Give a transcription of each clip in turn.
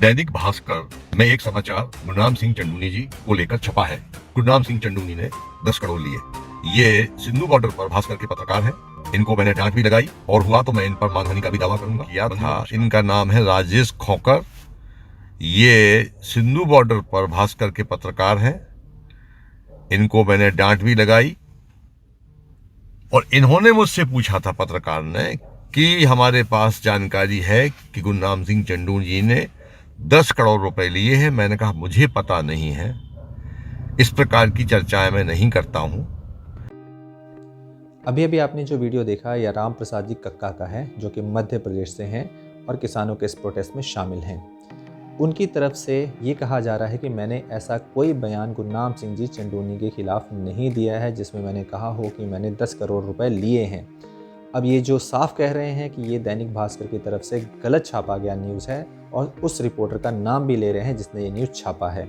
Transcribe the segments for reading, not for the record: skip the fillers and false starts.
दैनिक भास्कर में एक समाचार गुरनाम सिंह चंडूनी जी को लेकर छपा है। गुरनाम सिंह चंडूनी ने 10 करोड़ लिए। ये सिंधु बॉर्डर पर भास्कर के पत्रकार हैं। इनको मैंने डांट भी लगाई और हुआ तो मैं इन पर मानहानि का भी दावा करूंगा। किया था। इनका नाम है राजेश खोकर। ये सिंधु बॉर्डर पर भास्कर के पत्रकार हैं। इनको मैंने डांट भी लगाई और इन्होंने मुझसे पूछा था, पत्रकार ने, कि हमारे पास जानकारी है कि गुरनाम सिंह चंडू जी ने 10 करोड़ रुपए लिए हैं। मैंने कहा मुझे पता नहीं है, इस प्रकार की चर्चाएं मैं नहीं करता हूं। अभी अभी आपने जो वीडियो देखा यह राम प्रसाद जी कक्का का है, जो कि मध्य प्रदेश से हैं और किसानों के इस प्रोटेस्ट में शामिल हैं। उनकी तरफ से ये कहा जा रहा है कि मैंने ऐसा कोई बयान गुरनाम सिंह जी चंडूनी के खिलाफ नहीं दिया है जिसमें मैंने कहा हो कि मैंने 10 करोड़ रुपए लिए हैं। अब ये जो साफ कह रहे हैं कि ये दैनिक भास्कर की तरफ से गलत छापा गया न्यूज़ है और उस रिपोर्टर का नाम भी ले रहे हैं जिसने ये न्यूज़ छापा है।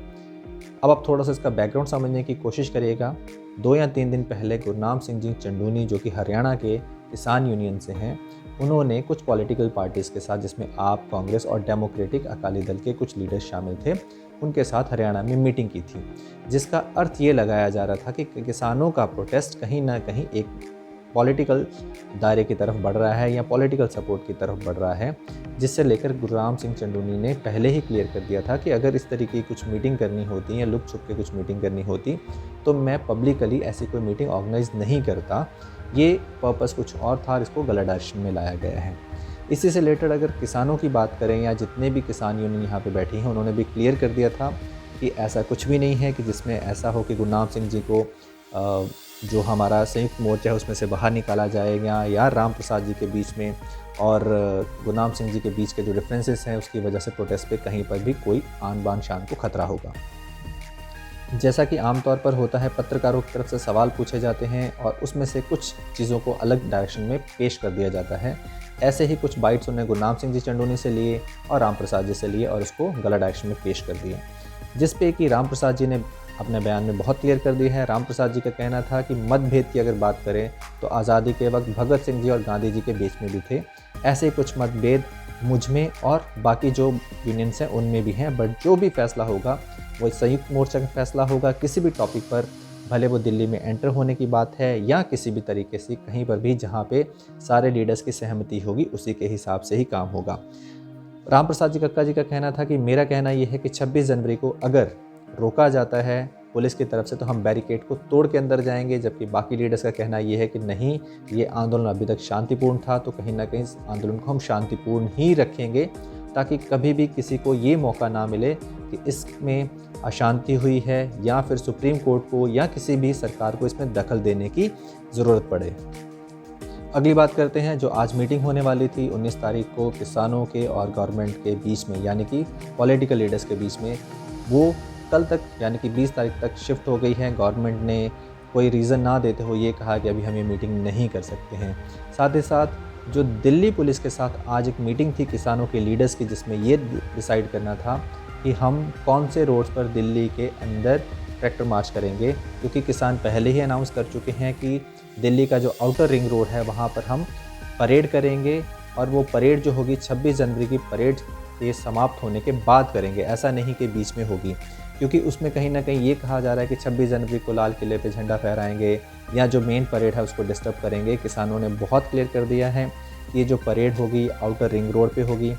अब आप थोड़ा सा इसका बैकग्राउंड समझने की कोशिश करिएगा। 2 या 3 दिन पहले गुरनाम सिंह जी चंडूनी, जो कि हरियाणा के किसान यूनियन से हैं, उन्होंने कुछ पॉलिटिकल पार्टीज़ के साथ, जिसमें आप, कांग्रेस और डेमोक्रेटिक अकाली दल के कुछ लीडर्स शामिल थे, उनके साथ हरियाणा में मीटिंग की थी, जिसका अर्थ ये लगाया जा रहा था कि किसानों का प्रोटेस्ट कहीं ना कहीं एक पॉलिटिकल दायरे की तरफ बढ़ रहा है या पॉलिटिकल सपोर्ट की तरफ बढ़ रहा है, जिससे लेकर गुरनाम सिंह चंडूनी ने पहले ही क्लियर कर दिया था कि अगर इस तरीके की कुछ मीटिंग करनी होती या लुक छुप के कुछ मीटिंग करनी होती तो मैं पब्लिकली ऐसी कोई मीटिंग ऑर्गेनाइज नहीं करता। ये पर्पस कुछ और था और इसको गलत डायरेक्शन में लाया गया है। इसी से रिलेटेड अगर किसानों की बात करें या जितने भी किसान यूनियन यहाँ पे बैठी हैं, उन्होंने भी क्लियर कर दिया था कि ऐसा कुछ भी नहीं है कि जिसमें ऐसा हो कि गुरनाम सिंह जी को जो हमारा संयुक्त मोर्चा है उसमें से बाहर निकाला जाएगा या राम प्रसाद जी के बीच में और गुरनाम सिंह जी के बीच के जो डिफरेंसेस हैं उसकी वजह से प्रोटेस्ट पे कहीं पर भी कोई आन बान शान को खतरा होगा। जैसा कि आमतौर पर होता है, पत्रकारों की तरफ से सवाल पूछे जाते हैं और उसमें से कुछ चीज़ों को अलग डायरेक्शन में पेश कर दिया जाता है। ऐसे ही कुछ बाइट्स उन्होंने गुरनाम सिंह जी चंडूनी से लिए और राम प्रसाद जी से लिए और उसको गलत डायरेक्शन में पेश कर दिए, जिस पे कि राम प्रसाद जी ने अपने बयान में बहुत क्लियर कर दिया है। राम प्रसाद जी का कहना था कि मतभेद की अगर बात करें तो आज़ादी के वक्त भगत सिंह जी और गांधी जी के बीच में भी थे, ऐसे कुछ मतभेद मुझ में और बाकी जो यूनियंस हैं उनमें भी हैं, बट जो भी फैसला होगा वो संयुक्त मोर्चा का फैसला होगा। किसी भी टॉपिक पर, भले वो दिल्ली में एंटर होने की बात है या किसी भी तरीके से कहीं पर भी जहाँ पे सारे लीडर्स की सहमति होगी उसी के हिसाब से ही काम होगा। राम प्रसाद जी कक्का जी का कहना था कि मेरा कहना ये है कि 26 जनवरी को अगर रोका जाता है पुलिस की तरफ से तो हम बैरिकेड को तोड़ के अंदर जाएंगे, जबकि बाकी लीडर्स का कहना ये है कि नहीं, ये आंदोलन अभी तक शांतिपूर्ण था तो कहीं ना कहीं इस आंदोलन को हम शांतिपूर्ण ही रखेंगे ताकि कभी भी किसी को ये मौका ना मिले कि इसमें अशांति हुई है या फिर सुप्रीम कोर्ट को या किसी भी सरकार को इसमें दखल देने की ज़रूरत पड़े। अगली बात करते हैं, जो आज मीटिंग होने वाली थी 19 तारीख को किसानों के और गवर्नमेंट के बीच में, यानी कि पॉलिटिकल लीडर्स के बीच में, वो कल तक यानी कि 20 तारीख तक शिफ्ट हो गई है। गवर्नमेंट ने कोई रीज़न ना देते हुए ये कहा कि अभी हम ये मीटिंग नहीं कर सकते हैं। साथ ही साथ जो दिल्ली पुलिस के साथ आज एक मीटिंग थी किसानों के लीडर्स की, जिसमें ये डिसाइड करना था कि हम कौन से रोड्स पर दिल्ली के अंदर ट्रैक्टर मार्च करेंगे, क्योंकि किसान पहले ही अनाउंस कर चुके हैं कि दिल्ली का जो आउटर रिंग रोड है वहाँ पर हम परेड करेंगे और वो परेड जो होगी 26 जनवरी की परेड के समाप्त होने के बाद करेंगे, ऐसा नहीं कि बीच में होगी, क्योंकि उसमें कहीं ना कहीं ये कहा जा रहा है कि 26 जनवरी को लाल किले पे झंडा फहराएंगे या जो मेन परेड है उसको डिस्टर्ब करेंगे। किसानों ने बहुत क्लियर कर दिया है कि ये जो परेड होगी आउटर रिंग रोड पे होगी।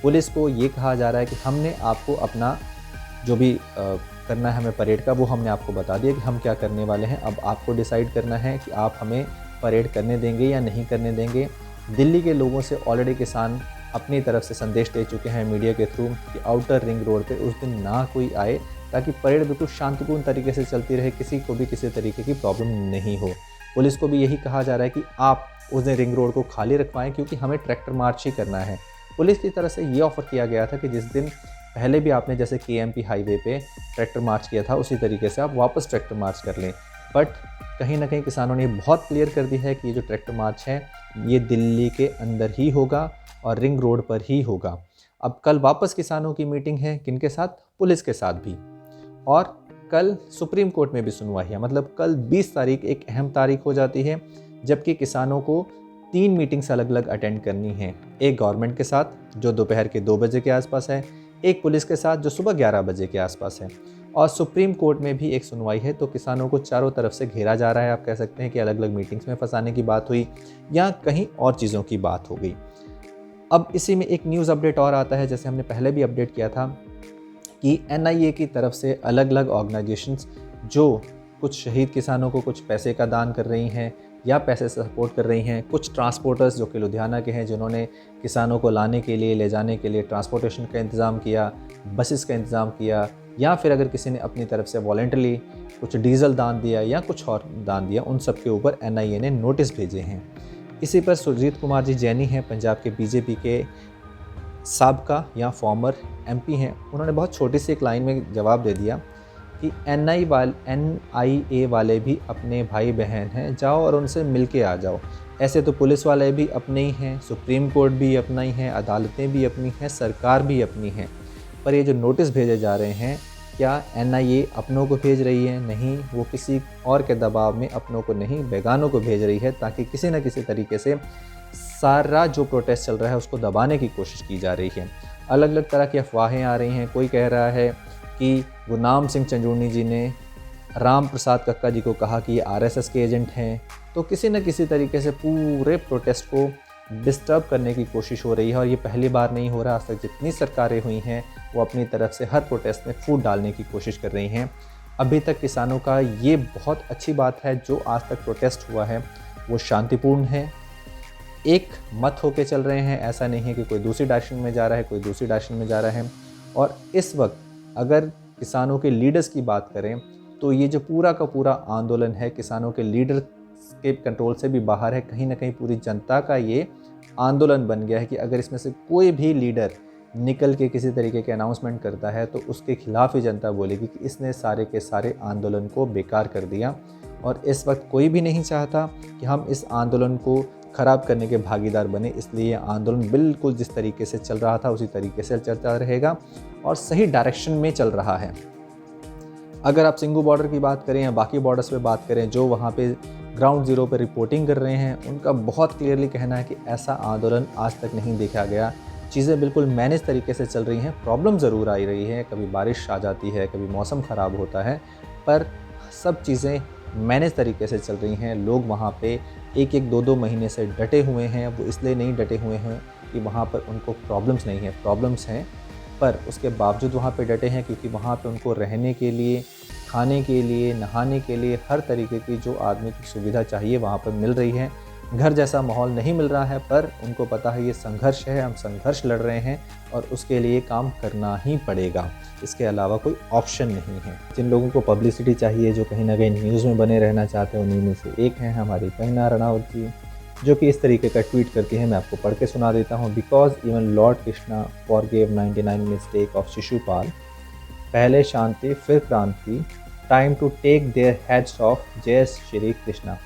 पुलिस को ये कहा जा रहा है कि हमने आपको अपना जो भी करना है हमें परेड का, वो हमने आपको बता दिया कि हम क्या करने वाले हैं। अब आपको डिसाइड करना है कि आप हमें परेड करने देंगे या नहीं करने देंगे। दिल्ली के लोगों से ऑलरेडी किसान अपनी तरफ से संदेश दे चुके हैं मीडिया के थ्रू कि आउटर रिंग रोड पे उस दिन ना कोई आए, ताकि परेड बिल्कुल शांतिपूर्ण तरीके से चलती रहे, किसी को भी किसी तरीके की प्रॉब्लम नहीं हो। पुलिस को भी यही कहा जा रहा है कि आप उस दिन रिंग रोड को खाली रखवाएं, क्योंकि हमें ट्रैक्टर मार्च ही करना है। पुलिस की तरफ से ये ऑफ़र किया गया था कि जिस दिन पहले भी आपने जैसे KMP हाईवे पे ट्रैक्टर मार्च किया था उसी तरीके से आप वापस ट्रैक्टर मार्च कर लें, बट कहीं ना कहीं किसानों ने बहुत क्लियर कर दी है कि ये जो ट्रैक्टर मार्च है ये दिल्ली के अंदर ही होगा और रिंग रोड पर ही होगा। अब कल वापस किसानों की मीटिंग है, किनके साथ? पुलिस के साथ भी, और कल सुप्रीम कोर्ट में भी सुनवाई है। मतलब कल 20 तारीख एक अहम तारीख हो जाती है, जबकि किसानों को 3 मीटिंग्स अलग अलग अटेंड करनी है। एक गवर्नमेंट के साथ जो दोपहर के 2 बजे के आसपास है, एक पुलिस के साथ जो सुबह 11 बजे के आसपास है। और सुप्रीम कोर्ट में भी एक सुनवाई है, तो किसानों को चारों तरफ से घेरा जा रहा है। आप कह सकते हैं कि अलग अलग मीटिंग्स में फंसाने की बात हुई या कहीं और चीज़ों की बात हो गई। अब इसी में एक न्यूज़ अपडेट और आता है, जैसे हमने पहले भी अपडेट किया था कि NIA की तरफ से अलग अलग ऑर्गेनाइजेशंस जो कुछ शहीद किसानों को कुछ पैसे का दान कर रही हैं या पैसे से सपोर्ट कर रही हैं, कुछ ट्रांसपोर्टर्स जो कि लुधियाना के हैं जिन्होंने किसानों को लाने के लिए ले जाने के लिए ट्रांसपोर्टेशन का इंतज़ाम किया, बसेस का इंतज़ाम किया, या फिर अगर किसी ने अपनी तरफ से वॉलेंटरली कुछ डीजल दान दिया या कुछ और दान दिया, उन सब के ऊपर NIA ने नोटिस भेजे हैं। इसी पर सुरजीत कुमार जी जैनी हैं, पंजाब के BJP के साबका या फॉर्मर MP हैं, उन्होंने बहुत छोटी सी एक लाइन में जवाब दे दिया कि NIA वाले भी अपने भाई बहन हैं, जाओ और उनसे मिल के आ जाओ। ऐसे तो पुलिस वाले भी अपने ही हैं, सुप्रीम कोर्ट भी अपना ही है, अदालतें भी अपनी हैं, सरकार भी अपनी है। पर ये जो नोटिस भेजे जा रहे हैं, क्या NIA अपनों को भेज रही है? नहीं, वो किसी और के दबाव में अपनों को नहीं, बेगानों को भेज रही है, ताकि किसी न किसी तरीके से सारा जो प्रोटेस्ट चल रहा है उसको दबाने की कोशिश की जा रही है। अलग अलग तरह की अफवाहें आ रही हैं। कोई कह रहा है कि गुरनाम सिंह चंजूनी जी ने राम प्रसाद कक्का जी को कहा कि ये RSS के एजेंट हैं। तो किसी न किसी तरीके से पूरे प्रोटेस्ट को डिस्टर्ब करने की कोशिश हो रही है, और ये पहली बार नहीं हो रहा। आज तक जितनी सरकारें हुई हैं वो अपनी तरफ से हर प्रोटेस्ट में फूट डालने की कोशिश कर रही हैं। अभी तक किसानों का ये बहुत अच्छी बात है, जो आज तक प्रोटेस्ट हुआ है वो शांतिपूर्ण है, एक मत होके चल रहे हैं। ऐसा नहीं है कि कोई दूसरी डायरेक्शन में जा रहा है, कोई दूसरी डायरेक्शन में जा रहा है। और इस वक्त अगर किसानों के लीडर्स की बात करें तो ये जो पूरा का पूरा आंदोलन है किसानों के लीडर के कंट्रोल से भी बाहर है। कहीं ना कहीं पूरी जनता का ये आंदोलन बन गया है कि अगर इसमें से कोई भी लीडर निकल के किसी तरीके के अनाउंसमेंट करता है तो उसके खिलाफ ही जनता बोलेगी कि इसने सारे के सारे आंदोलन को बेकार कर दिया। और इस वक्त कोई भी नहीं चाहता कि हम इस आंदोलन को ख़राब करने के भागीदार बने, इसलिए ये आंदोलन बिल्कुल जिस तरीके से चल रहा था उसी तरीके से चलता रहेगा और सही डायरेक्शन में चल रहा है। अगर आप सिंगू बॉर्डर की बात करें या बाकी बॉर्डर्स पे बात करें, जो वहाँ पे ग्राउंड ज़ीरो पे रिपोर्टिंग कर रहे हैं, उनका बहुत क्लियरली कहना है कि ऐसा आंदोलन आज तक नहीं देखा गया। चीज़ें बिल्कुल मैनेज तरीके से चल रही हैं। प्रॉब्लम ज़रूर आ रही है, कभी बारिश आ जाती है, कभी मौसम ख़राब होता है, पर सब चीज़ें मैनेज तरीके से चल रही हैं। लोग वहाँ पे एक एक दो दो महीने से डटे हुए हैं। वो इसलिए नहीं डटे हुए हैं कि वहाँ पर उनको प्रॉब्लम्स नहीं है, प्रॉब्लम्स हैं, पर उसके बावजूद वहाँ पे डटे हैं क्योंकि वहाँ पे उनको रहने के लिए, खाने के लिए, नहाने के लिए हर तरीके की जो आदमी की सुविधा चाहिए वहाँ पर मिल रही है। घर जैसा माहौल नहीं मिल रहा है, पर उनको पता है ये संघर्ष है, हम संघर्ष लड़ रहे हैं और उसके लिए काम करना ही पड़ेगा। इसके अलावा कोई ऑप्शन नहीं है। जिन लोगों को पब्लिसिटी चाहिए, जो कहीं ना कहीं न्यूज़ में बने रहना चाहते हैं, उन्हीं में से एक हैं हमारी कंगना रनौत जी, जो कि इस तरीके का ट्वीट करती है। मैं आपको पढ़ के सुना देता हूँ। Because even lord Krishna forgave 99 mistake of Shishupal, पहले शांति फिर क्रांति, time to take their heads off, जय श्री कृष्णा।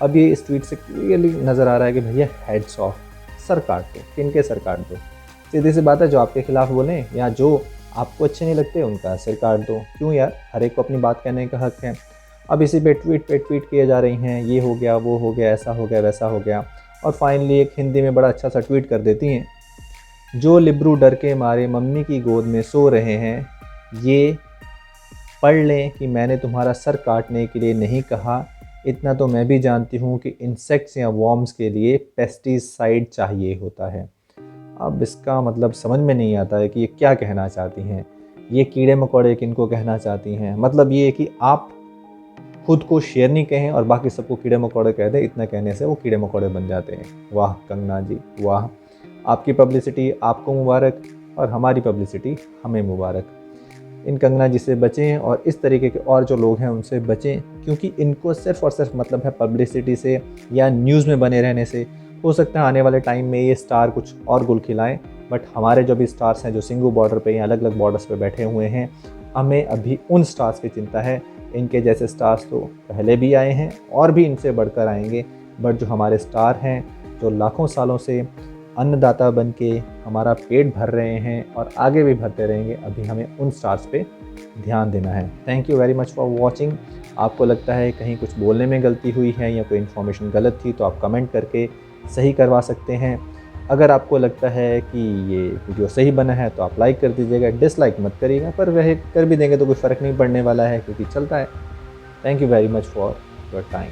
अब ये इस ट्वीट से क्लियरली नज़र आ रहा है कि भैया हेड्स ऑफ, सर काट दो। किनके सर काट दो? सीधी सी बात है, जो आपके खिलाफ बोलें या जो आपको अच्छे नहीं लगते उनका सिर काट दो। क्यों यार, हर एक को अपनी बात कहने का हक है। अब इसी पे ट्वीट किए जा रही हैं, ये हो गया, वो हो गया, ऐसा हो गया, वैसा हो गया, और फाइनली एक हिंदी में बड़ा अच्छा सा ट्वीट कर देती हैं, जो लिब्रू डर के मारे मम्मी की गोद में सो रहे हैं, ये पढ़ लें कि मैंने तुम्हारा सर काटने के लिए नहीं कहा। इतना तो मैं भी जानती हूँ कि इंसेक्ट्स या वॉर्म्स के लिए पेस्टिसाइड चाहिए होता है। अब इसका मतलब समझ में नहीं आता है कि ये क्या कहना चाहती हैं। ये कीड़े मकोड़े किनको कहना चाहती हैं? मतलब ये कि आप खुद को शेर नहीं कहें और बाकी सबको कीड़े मकोड़े कह दें। इतना कहने से वो कीड़े मकोड़े बन जाते हैं। वाह कंगना जी, वाह, आपकी पब्लिसिटी आपको मुबारक और हमारी पब्लिसिटी हमें मुबारक। इन कंगना जी से बचें और इस तरीके के और जो लोग हैं उनसे बचें, क्योंकि इनको सिर्फ़ और सिर्फ मतलब है पब्लिसिटी से या न्यूज़ में बने रहने से। हो सकता है आने वाले टाइम में ये स्टार कुछ और गुल खिलाएं, बट हमारे जो भी स्टार्स हैं जो सिंगू बॉर्डर पे या अलग अलग बॉर्डर्स पे बैठे हुए हैं, हमें अभी उन स्टार्स की चिंता है। इनके जैसे स्टार्स तो पहले भी आए हैं और भी इनसे बढ़कर आएंगे, बट जो हमारे स्टार हैं जो लाखों सालों से अन्नदाता बन के हमारा पेट भर रहे हैं और आगे भी भरते रहेंगे, अभी हमें उन स्टार्स पे ध्यान देना है। Thank you very much for watching. आपको लगता है कहीं कुछ बोलने में गलती हुई है या कोई इन्फॉर्मेशन गलत थी तो आप कमेंट करके सही करवा सकते हैं। अगर आपको लगता है कि ये वीडियो सही बना है तो आप लाइक कर दीजिएगा, डिसलाइक मत करिएगा, पर वह कर भी देंगे तो कोई फ़र्क नहीं पड़ने वाला है क्योंकि चलता है। Thank you very much for your time.